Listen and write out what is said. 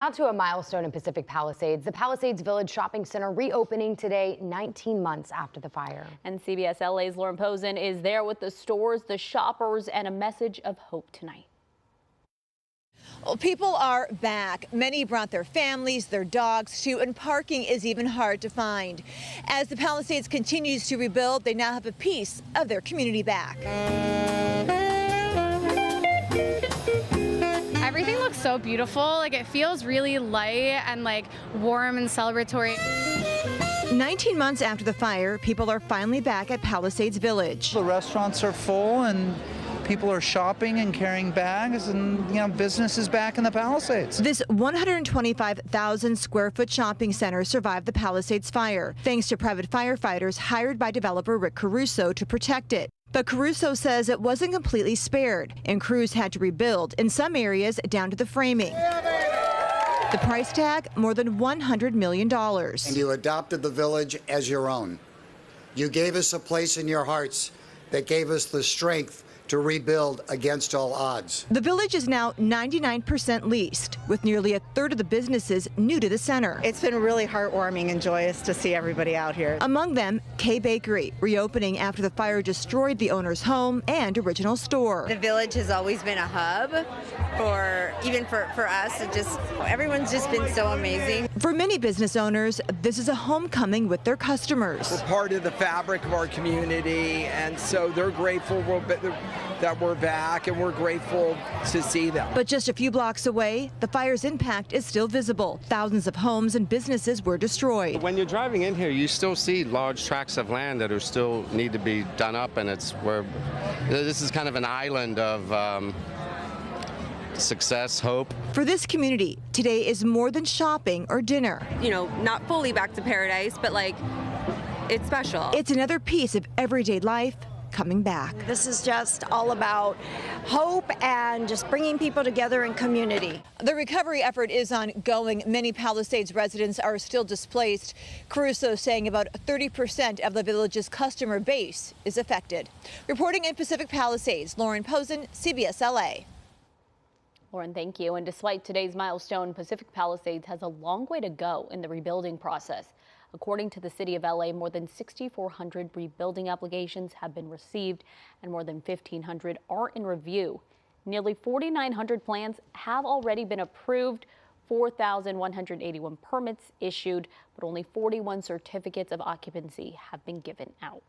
Now to a milestone in Pacific Palisades. The Palisades Village shopping center reopening today, 19 months after the fire. And CBS LA's Pozen is there with the stores, the shoppers, and a message of hope tonight. Well, people are back. Many brought their families, their dogs too, and parking is even hard to find. As the Palisades continues to rebuild, they now have a piece of their community back. Everything looks so beautiful. Like, it feels really light and warm and celebratory. 19 months after the fire, people are finally back at Palisades Village. The restaurants are full and people are shopping and carrying bags, and business is back in the Palisades. This 125,000 square foot shopping center survived the Palisades fire, thanks to private firefighters hired by developer Rick Caruso to protect it. But Caruso says it wasn't completely spared, and crews had to rebuild, in some areas down to the framing. The price tag, more than $100 million. And you adopted the village as your own. You gave us a place in your hearts that gave us the strength to rebuild against all odds. The village is now 99% leased, with nearly a third of the businesses new to the center. It's been really heartwarming and joyous to see everybody out here. Among them, K Bakery, reopening after the fire destroyed the owner's home and original store. The village has always been a hub for us. Everyone's just been so amazing. For many business owners, this is a homecoming with their customers. We're part of the fabric of our community, and so they're grateful that we're back, and we're grateful to see them. But just a few blocks away, the fire's impact is still visible. Thousands of homes and businesses were destroyed. When you're driving in here, you still see large tracts of land that are still need to be done up, and this is kind of an island of success, hope. For this community, today is more than shopping or dinner. Not fully back to paradise, but it's special. It's another piece of everyday life coming back. This is just all about hope and just bringing people together in community. The recovery effort is ongoing. Many Palisades residents are still displaced. Caruso saying about 30% of the village's customer base is affected. Reporting in Pacific Palisades, Pozen, CBS LA. Lauren, thank you. And despite today's milestone, Pacific Palisades has a long way to go in the rebuilding process. According to the city of LA, more than 6,400 rebuilding applications have been received and more than 1,500 are in review. Nearly 4,900 plans have already been approved, 4,181 permits issued, but only 41 certificates of occupancy have been given out.